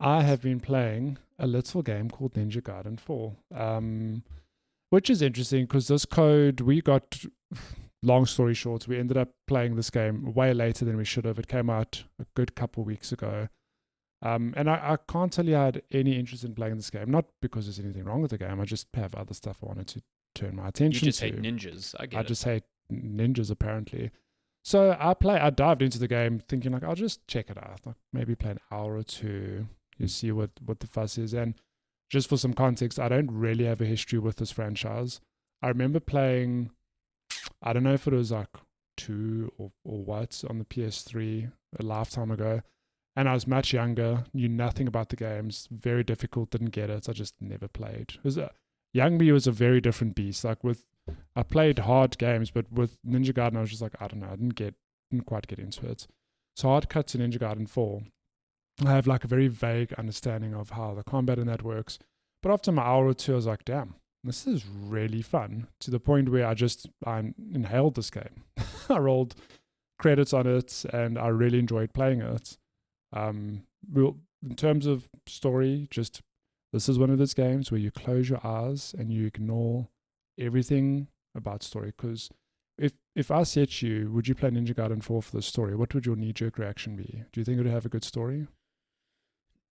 I have been playing a little game called Ninja Gaiden 4, which is interesting because this code we got. Long story short, we ended up playing this game way later than we should have. It came out a good couple weeks ago. And I can't tell you I had any interest in playing this game. Not because there's anything wrong with the game. I just have other stuff I wanted to turn my attention to. You just hate ninjas. I get it. just hate ninjas, apparently. So I dived into the game thinking, like, I'll just check it out. Like, maybe play an hour or two. You see what the fuss is. And just for some context, I don't really have a history with this franchise. I remember playing, I don't know if it was like 2 or what, on the PS3 a lifetime ago. And I was much younger, knew nothing about the games, very difficult, didn't get it. I just never played. Young me was a very different beast. I played hard games, but with Ninja Gaiden, I was just like, I don't know, I didn't quite get into it. So hard cut to Ninja Gaiden 4. I have like a very vague understanding of how the combat in that works. But after an hour or two, I was like, damn, this is really fun, to the point where I inhaled this game. I rolled credits on it, and I really enjoyed playing it. In terms of story, just this is one of those games where you close your eyes and you ignore everything about story. Because if I said to you, would you play Ninja Gaiden 4 for the story? What would your knee-jerk reaction be? Do you think it would have a good story?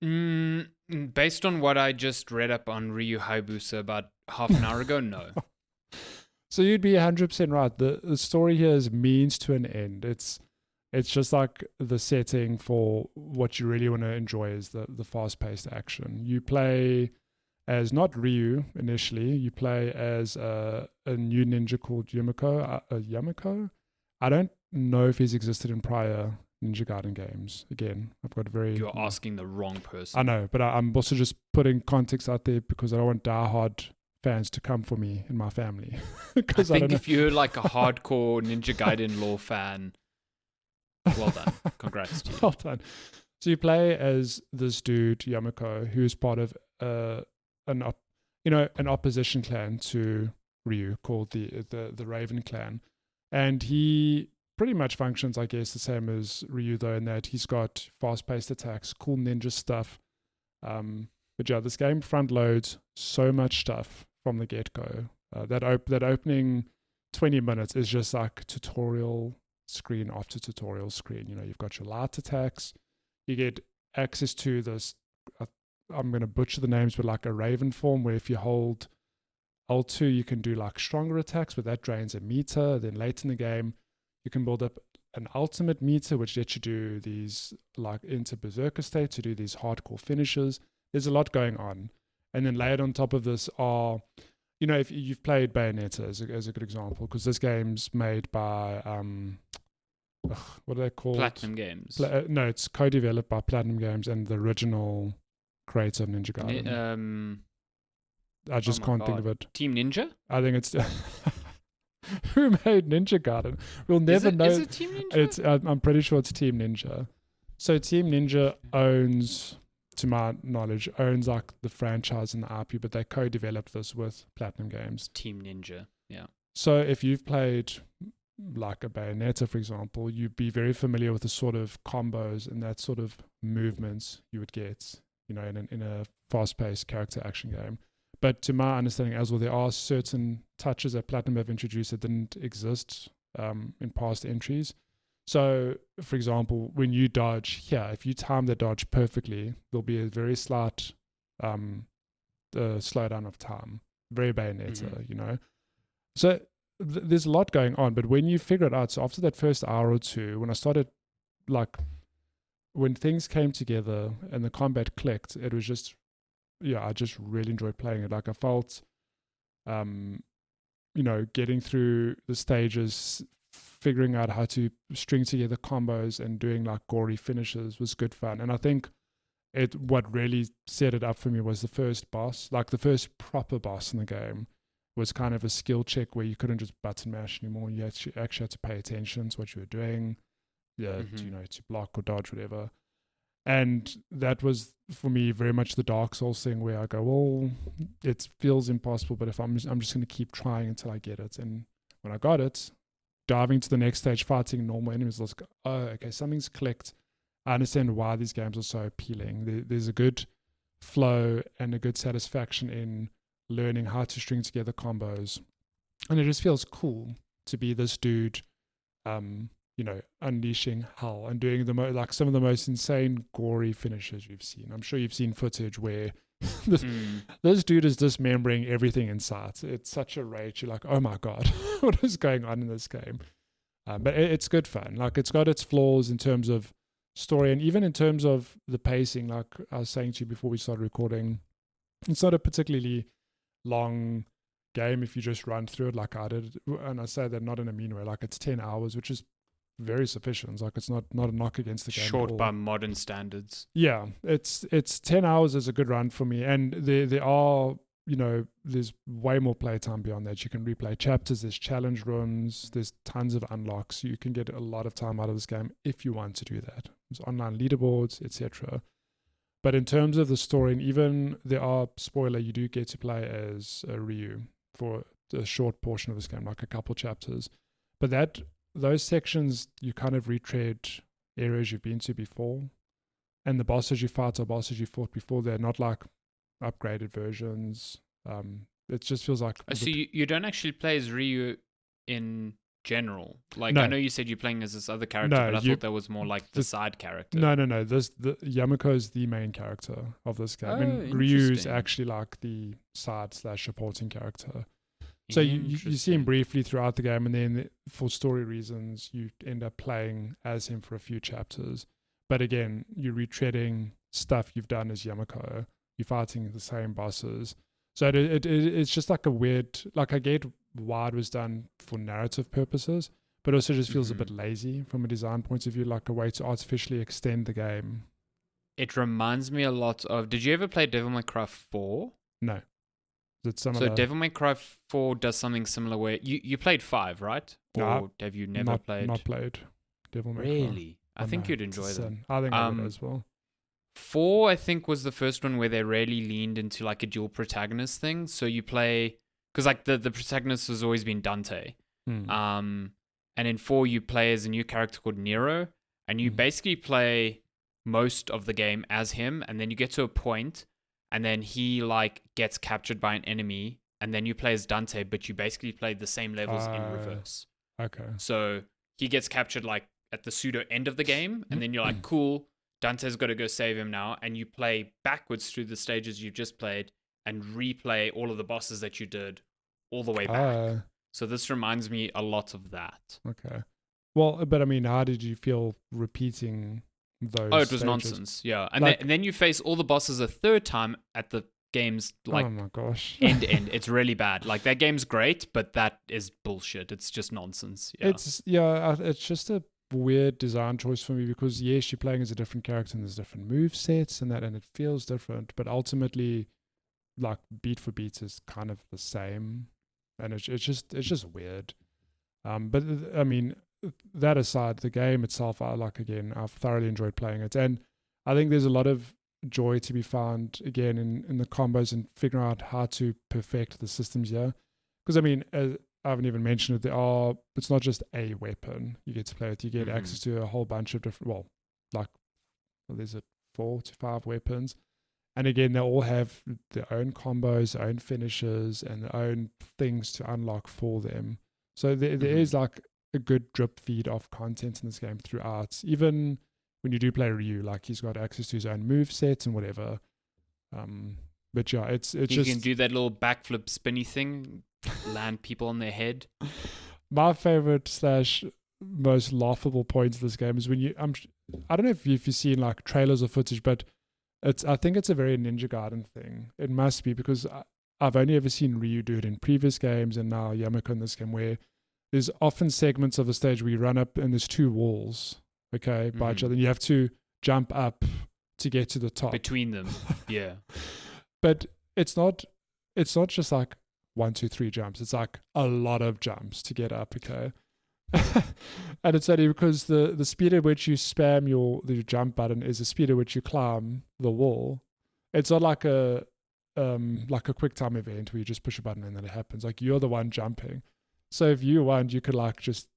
Based on what I just read up on Ryu Hayabusa about half an hour ago, no. So you'd be 100% right. The story here is means to an end. It's just like the setting for what you really want to enjoy is the fast-paced action. You play as not Ryu initially. You play as a new ninja called Yumiko. Yumiko? I don't know if he's existed in prior Ninja Gaiden games. Again, I've got You're asking the wrong person. I know, but I'm also just putting context out there because I don't want diehard fans to come for me in my family. I think if you're like a hardcore Ninja Gaiden lore fan, well done. Congrats to you. Well done. So you play as this dude, Yamako, who's part of an opposition clan to Ryu called the Raven clan. And he pretty much functions, I guess, the same as Ryu, though, in that he's got fast-paced attacks, cool ninja stuff. But yeah, this game front loads so much stuff from the get-go. That opening 20 minutes is just like tutorial screen after tutorial screen. You know, you've got your light attacks. You get access to this, I'm going to butcher the names, but like a Raven form, where if you hold Alt2, you can do like stronger attacks, but that drains a meter. Then late in the game, you can build up an ultimate meter, which lets you do these, like, into Berserker state to do these hardcore finishes. There's a lot going on. And then layered on top of this are, you know, if you've played Bayonetta as a good example, because this game's made by, what are they called? Platinum Games. No, it's co-developed by Platinum Games and the original creator of Ninja Gaiden. I just can't think of it. Team Ninja? I think it's... Who made Ninja Gaiden? We'll never know. Is it Team Ninja? I'm pretty sure it's Team Ninja. So Team Ninja owns, to my knowledge, like the franchise and the IP, but they co-developed this with Platinum Games. Team Ninja, yeah. So if you've played like a Bayonetta, for example, you'd be very familiar with the sort of combos and that sort of movements you would get, you know, in a fast-paced character action game. But to my understanding as well, there are certain touches that Platinum have introduced that didn't exist in past entries. So, for example, when you dodge here, if you time the dodge perfectly, there'll be a very slight slowdown of time. Very Bayonetta, you know. So there's a lot going on, but when you figure it out, so after that first hour or two, when I started, like, when things came together and the combat clicked, it was just, yeah, I just really enjoyed playing it. Like, I felt, you know, getting through the stages, figuring out how to string together combos and doing like gory finishes was good fun. And I think what really set it up for me was the first boss, like the first proper boss in the game was kind of a skill check where you couldn't just button mash anymore. You actually had to pay attention to what you were doing, to, you know, to block or dodge, whatever. And that was for me very much the Dark Souls thing where I go, well, it feels impossible, but if I'm just going to keep trying until I get it. And when I got it, diving to the next stage, fighting normal enemies, I was like, oh, okay, something's clicked. I understand why these games are so appealing. There's a good flow and a good satisfaction in learning how to string together combos, and it just feels cool to be this dude, unleashing hell and doing like some of the most insane gory finishes you've seen. I'm sure you've seen footage where this dude is dismembering everything in sight. It's such a rage. You're like, oh my god, what is going on in this game? But it's good fun. Like, it's got its flaws in terms of story and even in terms of the pacing. Like I was saying to you before we started recording, it's not a particularly long game if you just run through it like I did. And I say that not in a mean way. Like, it's 10 hours, which is very sufficient. Like, it's not a knock against the game. Short by modern standards. Yeah, it's 10 hours is a good run for me. And there are, there's way more playtime beyond that. You can replay chapters, there's challenge rooms, there's tons of unlocks. You can get a lot of time out of this game if you want to do that. There's online leaderboards, etc. But in terms of the story, and even there are, spoiler, you do get to play as Ryu for a short portion of this game, like a couple chapters. But those sections, you kind of retread areas you've been to before. And the bosses you fight are bosses you fought before. They're not like upgraded versions. It just feels like... So you don't actually play as Ryu in general? Like, No. I know you said you're playing as this other character, No, but I thought that was more like the side character. No. The Yamako is the main character of this game. Oh, And Ryu's interesting. actually like the side/supporting character. So you see him briefly throughout the game, and then for story reasons, you end up playing as him for a few chapters. But again, you're retreading stuff you've done as Yamako. You're fighting the same bosses. So it's just like a weird... Like, I get why it was done for narrative purposes, but also just feels a bit lazy from a design point of view, like a way to artificially extend the game. It reminds me a lot of... Did you ever play Devil May Cry 4? No. So Devil May Cry 4 does something similar where... You played 5, right? No, Or have you never played? Not played Devil May Cry. Really? I think you'd enjoy them. I think I would as well. 4, I think, was the first one where they really leaned into like a dual protagonist thing. So you play... Because like the protagonist has always been Dante. And in 4, you play as a new character called Nero. And you basically play most of the game as him. And then you get to a point... And then he like gets captured by an enemy, and then you play as Dante, but you basically play the same levels in reverse. Okay. So he gets captured like at the pseudo end of the game, and then you're like, cool, Dante's got to go save him now, and you play backwards through the stages you've just played and replay all of the bosses that you did all the way back. So this reminds me a lot of that. Okay. Well, but I mean, how did you feel repeating those? Oh, it was stages? nonsense. Yeah. And then you face all the bosses a third time at the game's like oh my gosh. end to end. It's really bad. Like, that game's great, but that is bullshit. It's just nonsense. Yeah. It's just a weird design choice for me, because yes, you're playing as a different character and there's different move sets and it feels different, but ultimately, like, beat for beat is kind of the same, and it's just weird. But I mean, that aside, the game itself, I've thoroughly enjoyed playing it, and I think there's a lot of joy to be found again in the combos and figuring out how to perfect the systems here. Because I mean, I haven't even mentioned it. It's not just a weapon you get to play with. You get access to a whole bunch of different. There's 4 to 5 weapons, and again, they all have their own combos, their own finishes, and their own things to unlock for them. So there is like a good drip feed of content in this game throughout. Even when you do play Ryu, like, he's got access to his own move sets and whatever. But yeah, it's you just... can do that little backflip spinny thing, land people on their head. My favorite / most laughable point of this game is when I don't know if you've seen like trailers or footage, but I think it's a very Ninja Gaiden thing. It must be, because I've only ever seen Ryu do it in previous games, and now Yamako in this game, where there's often segments of a stage where you run up and there's 2 walls, okay, by each other, and you have to jump up to get to the top. Between them, yeah. But it's not just like 1, 2, 3 jumps. It's like a lot of jumps to get up, okay? And it's only because the speed at which you spam your jump button is the speed at which you climb the wall. It's not like a quick time event where you just push a button and then it happens. Like, you're the one jumping. So if you want, you could like just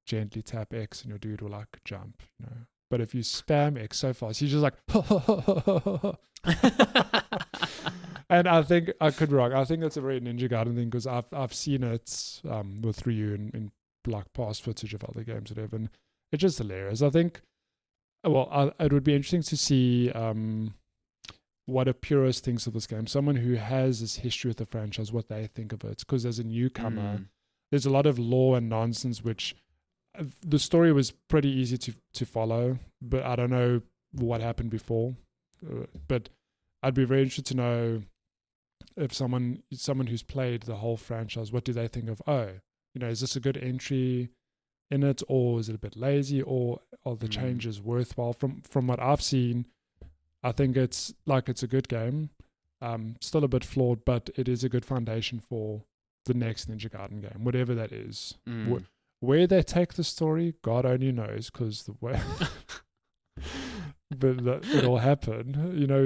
gently tap X and your dude will like jump, but if you spam X so fast, you're just like, and I think I could be wrong. I think that's a very Ninja Gaiden thing because I've seen it with Ryu in like past footage of other games, whatever, and it's just hilarious. I think, well, it would be interesting to see what a purist thinks of this game. Someone who has this history with the franchise, what they think of it. Because as a newcomer, there's a lot of lore and nonsense which the story was pretty easy to follow, but I don't know what happened before. But I'd be very interested to know if someone who's played the whole franchise, what do they think of? Oh, is this a good entry in it, or is it a bit lazy, or are the changes worthwhile? From what I've seen, I think it's a good game. Still a bit flawed, but it is a good foundation for the next Ninja Gaiden game, whatever that is. Where they take the story, God only knows, because the way but it'll happen.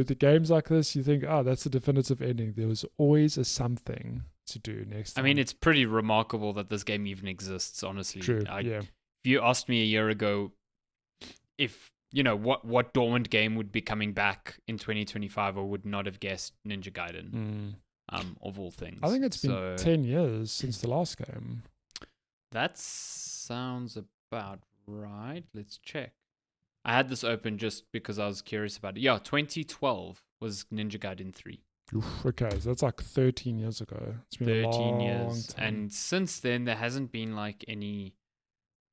The games like this, you think, that's the definitive ending. There was always a something to do next time. I mean, it's pretty remarkable that this game even exists, honestly. True, yeah. If you asked me a year ago if, what dormant game would be coming back in 2025, I would not have guessed Ninja Gaiden, of all things. I think it's been 10 years since the last game. That sounds about right. Let's check. I had this open just because I was curious about it. Yeah, 2012 was Ninja Gaiden 3. Oof, okay, so that's like 13 years ago. It's been 13 a long years. time. And since then, there hasn't been like any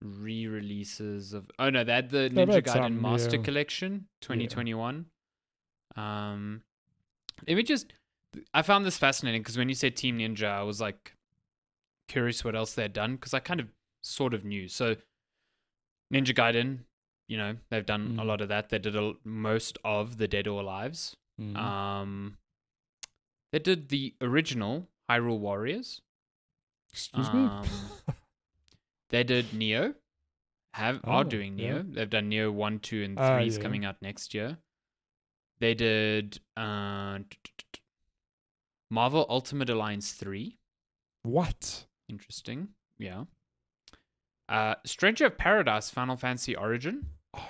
re-releases of... Oh, no, they had the Ninja Gaiden Master Collection, 2021. Yeah. Let me just... I found this fascinating because when you said Team Ninja, I was like curious what else they had done because I kind of sort of knew. So Ninja Gaiden, they've done a lot of that. They did most of the Dead or Alives. They did the original Hyrule Warriors. Excuse me? They did Neo. Are doing Neo. Yeah. They've done Neo 1, 2, and 3 is coming out next year. They did Marvel Ultimate Alliance 3. What? Interesting. Yeah. Stranger of Paradise Final Fantasy Origin. Oh,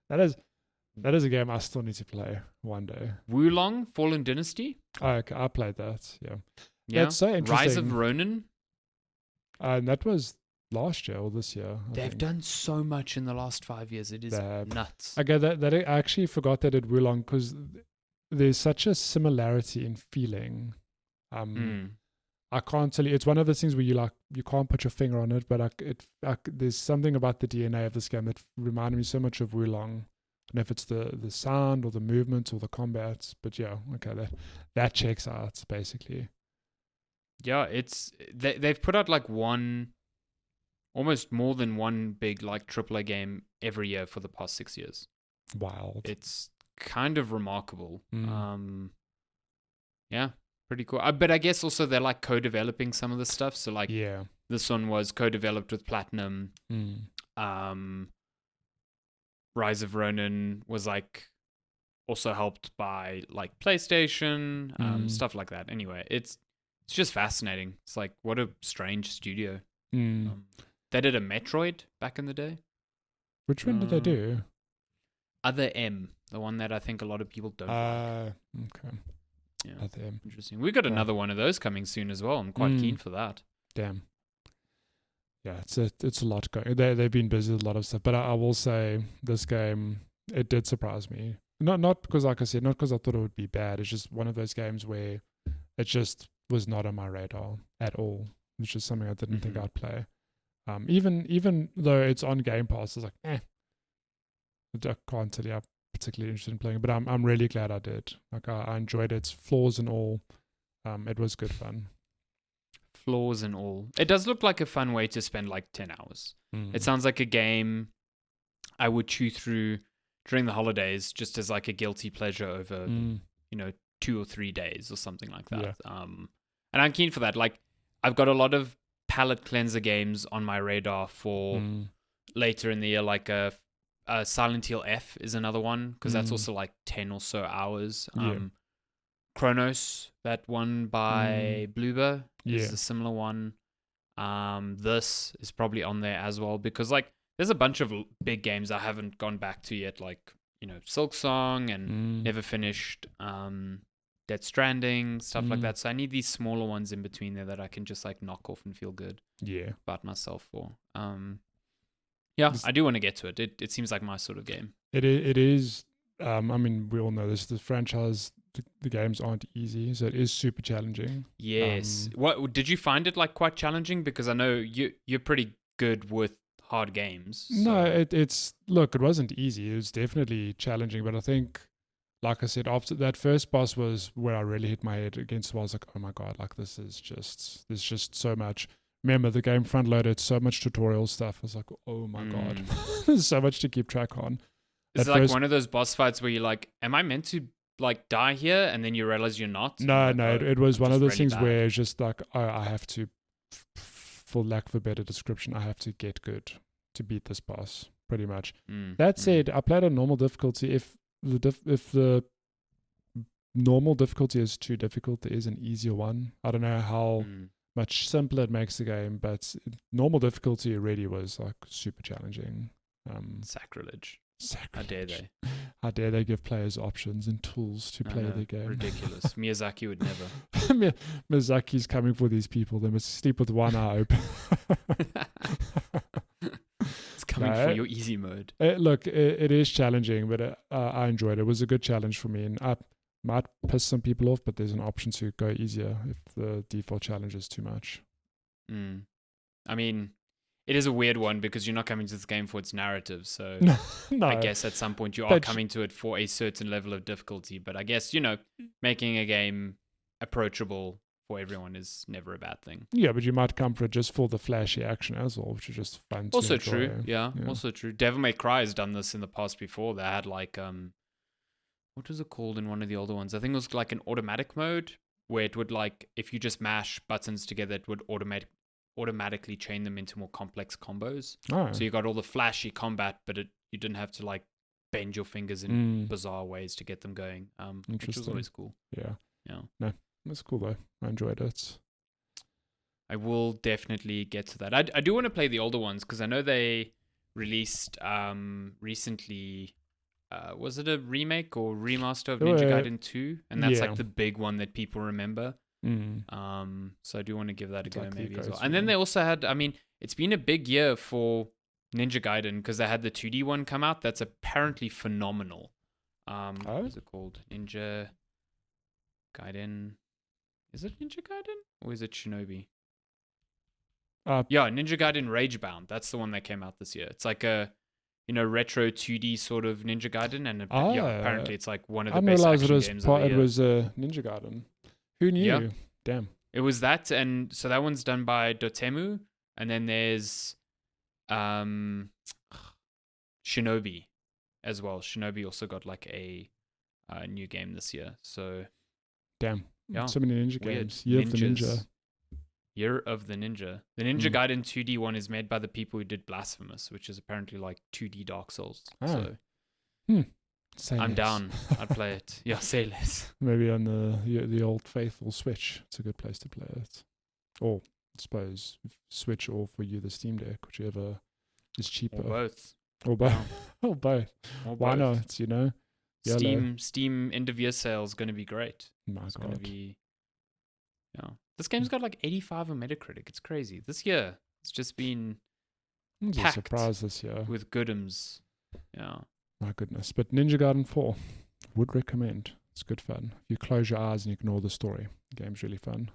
that is a game I still need to play one day. Wulong Fallen Dynasty. Oh, okay, I played that. Yeah. Yeah. That's so interesting. Rise of Ronin. And that was last year or this year. They've done so much in the last 5 years. It is nuts. Okay, that I actually forgot that it Wulong because there's such a similarity in feeling. I can't tell you. It's one of those things where you can't put your finger on it, but there's something about the DNA of this game that reminded me so much of Wulong. I don't know if it's the sound or the movements or the combats, but yeah, okay, that checks out basically. Yeah, they've put out like almost more than one big like AAA game every year for the past 6 years. Wild. It's kind of remarkable. Yeah, pretty cool. But I guess also they're like co-developing some of the stuff. So like this one was co-developed with Platinum. Rise of Ronin was like also helped by like PlayStation, stuff like that. Anyway, it's just fascinating. It's like what a strange studio. They did a Metroid back in the day. Which one did they do? Other M, the one that I think a lot of people don't like. Okay. Yeah. Other M. Interesting. We got another one of those coming soon as well. I'm quite keen for that. Damn. Yeah, it's a lot going. They've been busy with a lot of stuff, but I will say this game, it did surprise me. Not because, like I said, not because I thought it would be bad. It's just one of those games where it just was not on my radar at all. It's just something I didn't think I'd play. Even though it's on Game Pass, it's like, I can't tell you I'm particularly interested in playing it, but I'm really glad I did. Like I enjoyed its flaws and all. It was good fun. Flaws and all. It does look like a fun way to spend like 10 hours. It sounds like a game I would chew through during the holidays just as like a guilty pleasure over, 2 or 3 days or something like that. Yeah. And I'm keen for that. Like I've got a lot of palate cleanser games on my radar for later in the year, like Silent Hill F is another one because that's also like 10 or so hours. Chronos, that one by Bloober, is a similar one. This is probably on there as well because like there's a bunch of big games I haven't gone back to yet, like, Silk Song and never finished Death Stranding, stuff like that. So I need these smaller ones in between there that I can just like knock off and feel good about myself for. I do want to get to it. It seems like my sort of game. It is. I mean, we all know this. The franchise, the games aren't easy, so it is super challenging. Yes. What did you find it like quite challenging? Because I know you're pretty good with hard games. So. No, it wasn't easy. It was definitely challenging, but I think, like I said, after that first boss was where I really hit my head against the wall. I was like, oh my god, like there's just so much. Remember, the game front loaded so much tutorial stuff. I was like, oh my god, there's so much to keep track on. Is it like one of those boss fights where you're like, am I meant to like die here? And then you realize you're not? No, it was one of those really things bad. where it's just like, I have to, for lack of a better description, I have to get good to beat this boss, pretty much. That said, I played on normal difficulty. If the normal difficulty is too difficult, there is an easier one. I don't know how much simpler it makes the game, but normal difficulty already was like super challenging. Sacrilege. Sacrilege. How dare they? How dare they give players options and tools to play the game? Ridiculous. Miyazaki would never. Miyazaki's coming for these people. They must sleep with one eye open. It's coming for your easy mode. Look, it is challenging, but I enjoyed it. It was a good challenge for me, and I might piss some people off, but there's an option to go easier if the default challenge is too much. I mean, it is a weird one because you're not coming to this game for its narrative. So no. I guess at some point you are coming to it for a certain level of difficulty. But I guess, making a game approachable for everyone is never a bad thing. Yeah, but you might come for it just for the flashy action as well, which is just fun to also enjoy. True. Yeah, also true. Devil May Cry has done this in the past before. They had like, what was it called in one of the older ones? I think it was like an automatic mode where it would like, if you just mash buttons together, it would automatically chain them into more complex combos. So you got all the flashy combat, but you didn't have to like bend your fingers in bizarre ways to get them going, which was always cool. Yeah. No, that's cool though. I enjoyed it. I will definitely get to that. I do want to play the older ones because I know they released recently. Was it a remake or remaster of Ninja Gaiden 2? And that's like the big one that people remember. So I do want to give that a go maybe as well. And then they also had, I mean, it's been a big year for Ninja Gaiden because they had the 2D one come out. That's apparently phenomenal. What is it called? Ninja Gaiden. Is it Ninja Gaiden or is it Shinobi? Ninja Gaiden Ragebound. That's the one that came out this year. It's like a retro 2D sort of Ninja Gaiden, and apparently it's like one of the best action games of the year. It was Ninja Gaiden. Who knew? Yeah. Damn. It was that, and so that one's done by Dotemu, and then there's Shinobi as well. Shinobi also got like a new game this year. So damn. Yeah. So many ninja games. Year of the Ninja. Year of the Ninja. The Ninja Gaiden 2D one is made by the people who did Blasphemous, which is apparently like 2D Dark Souls. So I'm down. I'd play it. Yeah, say less. Maybe on the old faithful Switch. It's a good place to play it. Or I suppose Switch, or for you the Steam Deck, whichever is cheaper. Or both. Or both. Or both. Why not? Steam end of year sale is going to be great. It's going to be. This game's got like 85 on Metacritic. It's crazy. This year, it's just been packed a surprise this year with goodums. Yeah. My goodness. But Ninja Gaiden 4, would recommend. It's good fun. If you close your eyes and ignore the story, the game's really fun.